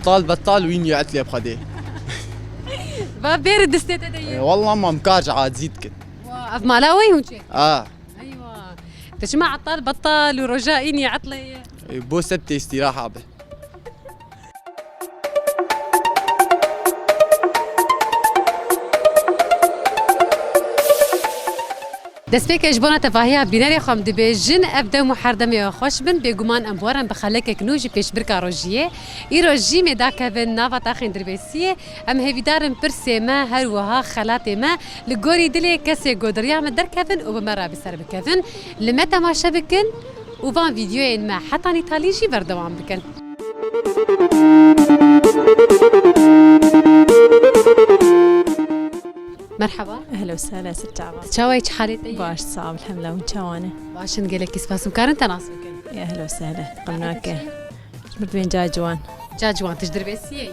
عطال بطال وين يعتلي بخدي بارد دستيت هدي والله ما مكاجعة تزيدك واف مالاوي هونشي اه ايوه تسمع عطال بطال ورجاء إني عطلي بو سبتي استراحة به دەستپێکە ژبۆنە تەڤاهەیە بینەری خۆم دەبێژن ئەبدە و محەردەمەوە خۆش بن بێگومان ئەم بوارن بە خەلەکێک نوژی پێشبرکە ڕۆژیە ئیرۆژی مێداکەبن ناڤە تاخین دەربێسیە ئەم هێویدارن پرسێمە هەروەها خەلاتێمە لە گۆری دلێ کەسێک گۆدریامە دەرکەبن و بمەرا بسەر بکەبن لەمە تەماشە بکن و بان ڤیدیۆیên me hetan îtalî jî berdewam bikin. مرحبا اهلا وسهلا ست عباس تشاوي حالتي باش صعب الحمد لله وانت وانا باشن قالك سباس مكان تناس بكن يا اهلا وسهلا قمناك جبت بين جاجوان جاجوان تجدر بيسيه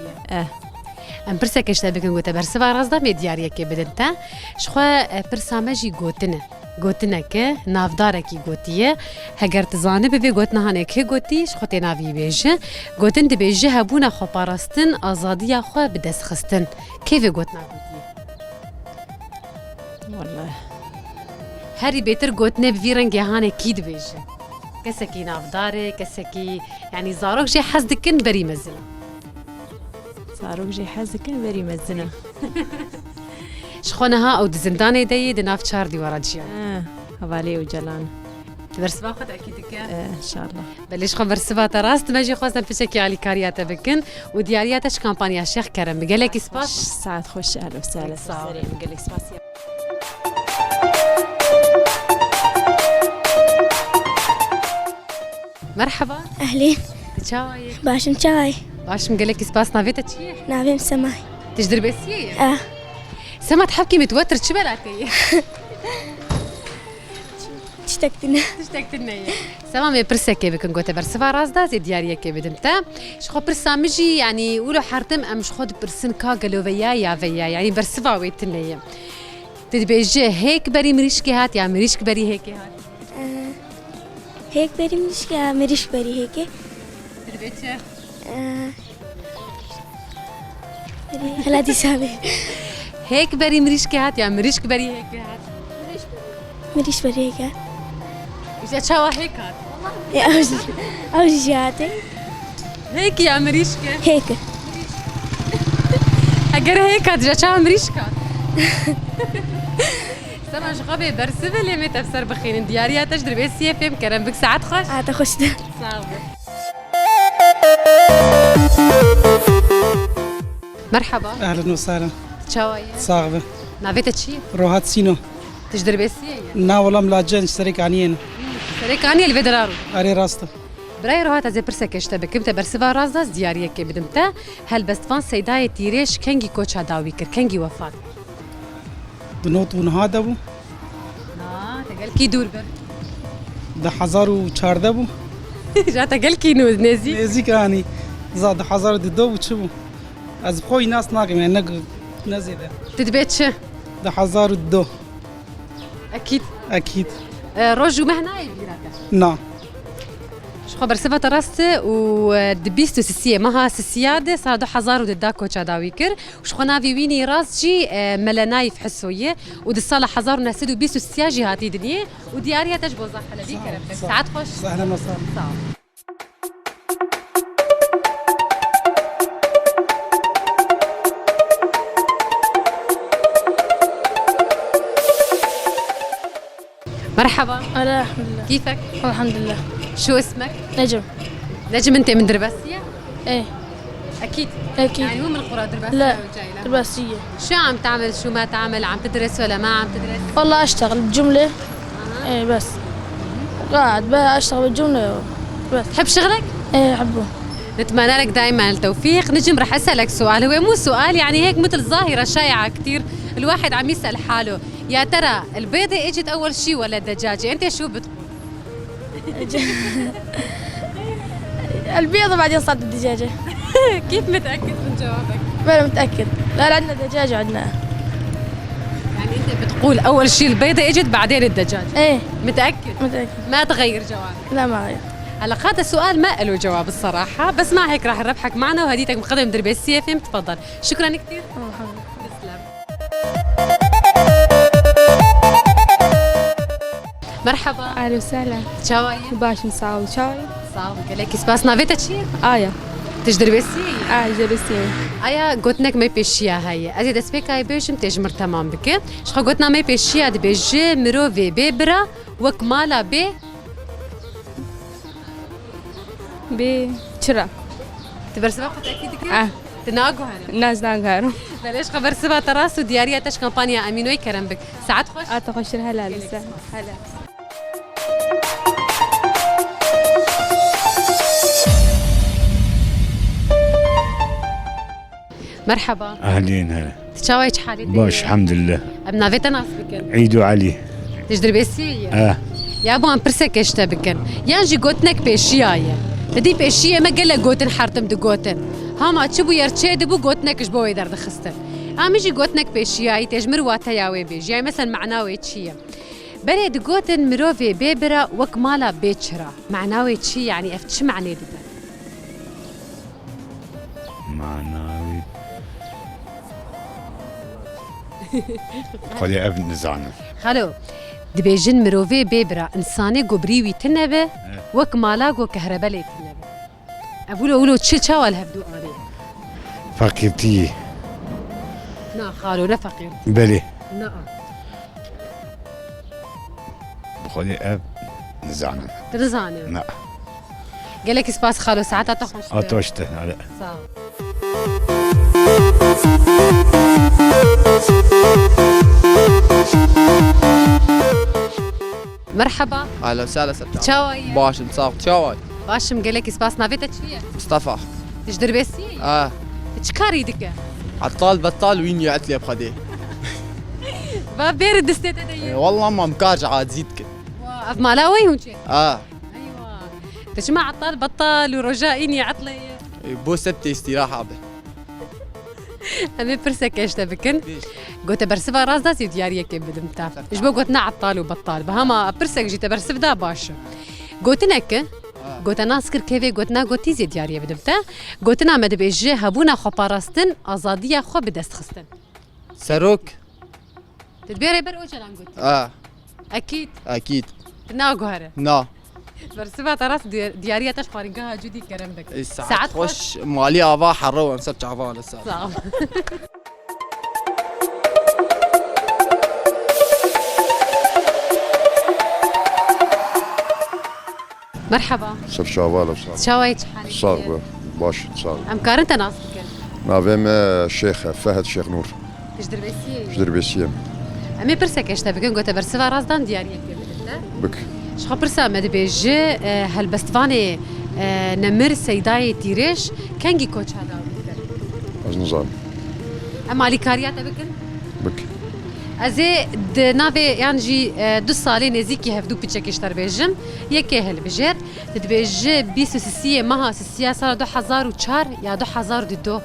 ام برسا كشتا بكن قوتا برسا رازدا مي دياريكي بدنتا شخوا برسامجي قوتنا قوتنا كه نافداركي قوتيه هگر تزانه ببي قوتنا هانك قوتي شخوتي نافي بيجه قوتن دبيجه هبونا خو باراستن ازاديه خو بدس خستن كيف قوتنا والله هاري بيتر قوتنا بفيرن جهانه كيد بيجه كسكي نافداري كسكي يعني زاروك شي حزدكن بري مزنا صاروك جي حازكن بري مزنا شخونها او دزندانه دي دناف تشار ديوارات جيان هوالي وجلان برسبا خد اكيد ان شاء الله بلش خو برسبا تراست ماجي خوازم فشكي على كارياتا بكن وديارياتش كامبانيا شيخ كرم بقالك سباس ساعات خوش اهلا وسهلا ساري بقالك سباس مرحبا أهلين تشاوي باشم شاي باش مقالك سباس نافيتا تشي نافيم سماي تجدر بسيه سما تحبكي متوتر تشبلاتي تشتقتنا تشتقتنا سما مي برسكي بكن قوت برسفا رازدا زي دياريه كي بدمتا شخو برسامجي يعني ولو حرتم ام شخو برسن كاغلو ويا يا ويا يعني برسفا ويتنيه تدبيجي هيك بري مريشكي هات يا مريشك بري هيك هات هيك بري مريشكي يا مريش بري هيك تدبيجي هلا دي سامي هيك بري مريشكي هات يا مريشك بري هيك هات مريش بري هيك هات إذا شاوا هيك هات يا أوجي هاتي هيك يا مريشكي هيك اگر هيك هات إذا شاوا مريشك هات سما شغبي برسبة لي ميت أفسر بخين دياريا تجدر بيسيه فيم كرم بك ساعات خوش عاد خوش ده مرحبا اهلا وسهلا تشاوي صاغبه نافيتا تشي روحات سينو تجدر بيسيه نا والله ملاجن اشترك عنين سريك عني اللي بدرارو اري راسته براي روحات زي برسك اشتبك كنت برسبا رازداز دياريا كي بدمتا هل بس فان سيداي تيريش كنجي كوتشا داوي كر كنجي وفات دنوت ونهاد ابو تقال كي دور بر ده 1014 ابو جا تقال كي نوز نزي نزيك يعني زاد 1000 دو وشبو از خوي ناس ناقم يعني نزي ده تدبيتش ده 1000 دو اكيد اكيد رجو مهنا يبيراتا نا شو خبر سبت راست ودبيستو سسيه مها سسياده صادو حزار وددا كوتشا داويكر وش خنا في ويني راس جي ملنايف حسويه ودصاله حزار نسد وبيستو سياجي هاتي دنيا ودياريا تجبو صح لدي كرم ساعات خوش اهلا وسهلا مرحبا أنا الحمد لله كيفك؟ الحمد لله شو اسمك؟ نجم نجم انت من درباسية؟ ايه اكيد اكيد يعني مو من القرى درباسية لا وجايلة درباسية شو عم تعمل شو ما تعمل عم تدرس ولا ما عم تدرس؟ والله اشتغل بجملة ايه بس قاعد بقى اشتغل بالجملة بس تحب شغلك؟ ايه احبه نتمنى لك دائما التوفيق. نجم رح اسالك سؤال هو مو سؤال يعني هيك مثل ظاهرة شائعة كثير الواحد عم يسأل حاله يا ترى البيضة اجت اول شيء ولا الدجاجة؟ انت شو بتقول؟ البيضة بعدين صارت الدجاجة كيف متأكد من جوابك؟ ما متأكد لا عندنا دجاجة عندنا يعني انت بتقول اول شيء البيضة اجت بعدين الدجاجة ايه متأكد؟ متأكد ما تغير جوابك لا ما غير هلا هذا السؤال ما له جواب الصراحة، بس مع هيك راح نربحك معنا وهديتك مقدم دربيسية فهم. تفضل. شكرا كثير. تسلم. مرحبا. اهلا وسهلا. تشاوي. باش نساوي شاي. صافي لك سباس نافيتا شي؟ آية. تجدربيسية. جلسي. آیا گوتنک می پیشیا هایی. از دست پیکای بیشم تجمر تمام بکه. شخا گوتنا می پیشیا دی بیجه مروی ببرا وکمالا بی. بي شرا. تبرسبا خد أكيد كده. تناقو هنا. الناس ناقارو. بلاش خبر سبا تراس وديارية تش كامبانيا أمينوي كرم بك. ساعات خوش. تخش هلا لسه. هلا. مرحبا. أهلين هلا. تشاوي حالك؟ باش الحمد لله. أبنا فيتا ناس بكن. عيدوا علي. تجدر بيسية. يا أبو أم برسك إيش تبكن. يانجي قوتنك بيشياية. تدي بيشية ما قلة قوتن حارتم دقوتن. هما تشبو يرتشي دبو قوتنك إيش بوي درد خستن. يجي قوتنك بيشياية تجمر واتياوي بيج. يعني مثلا معناوي تشيا. بري دقوتن مروفي بيبرا وكمالا بيتشرا. معناوي تشي يعني أفتش معني دبا. معناوي. قولي ابن نزعنا. خلو دبيجن مروفي بيبرا إنساني قبريوي تنبه وكمالا قو كهربالي تنبه. أقولوا تشي شاوال هبدو أنا. فقيرتي. لا خالو لا فقير. بلي. لا. قولي اب نزعنا. ترزاني. لا. قال لك سباس خالو ساعتها تخش. أطوشته لا. صح. مرحبا. اهلا وسهلا ستار. تشاوي. باش نصاف تشاوي. باشم قال لك سباس نافيتا تشي؟ مصطفى. تجدر بيسي؟ تشكاري دكه؟ عطال بطال وين يعتلي بخديه. بارد دستيت هدي. والله ما مكاجعة تزيدك. واف مالاوي هونشي. ايوه. تجمع عطال بطال ورجائيني عطلي. بو سبتي استراحة به. أمي برسك إيش تبكن؟ قلت برسبها راس داسي ديارية كيف بدمتها. إيش بقولت عطال وبطال بهما برسك جيت برسب دا باشا. قلت نك قلت ناسكر كيف قلتنا قلت تيزي ديارية بدمتها. قلت ما دبيجي هبونا خبارستن أزادية خو بدست خستن. سروك. تدبيري بر وجه لان قلت. أكيد. أكيد. تناقو هره. نا. برسبها تراس ديارية تشخارنقها جودي كرم بك. ساعات خوش مالي أبا حروا نسبت عفا لسه. صعب. مرحبا. شف شاوالا شاويت حالك؟ صاغبة باش صاغ. أمكار أنت ناصر. نافيم الشيخ فهد الشيخ نور. تجدر بيسيه. تجدر بيسيم. أمي برسك إيش تبكين قلت برسبها راس دان ديارية كيف بك. شخا برسا مد بيجي هالبستفاني نمر سيداي تيريش كانجي كوتش هذا. از نظام. أما علي كاريات تبكين؟ بك. أزي نافي يعني دو سالي نزيكي هفدو بيتشك يشتر بيجم يكي هالبجر تدبيجي بيسو سيسية مها سيسية صار 2004 يا 2002.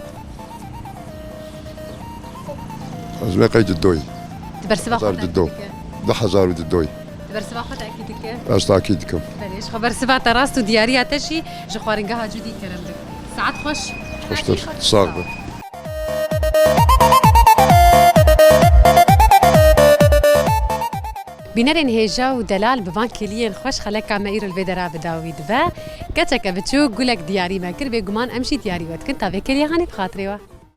از ما قيد الدوي. تبرسبا خد الدو. 2000 الدوي. تبرسبا خد أكيد كيف؟ از تأكيدكم. بليش خبر سبا تراستو ديارية تشي جخوارنقها جودي كرم بك. ساعات خوش. خوشتر صاغبة. بنرن هيجا ودلال بفان كليين خوش خلك عماير الفيدرا بداوي دبا كتك بتشو قولك دياري ما كربي قمان امشي دياري وقت كنت افكر يعني بخاطري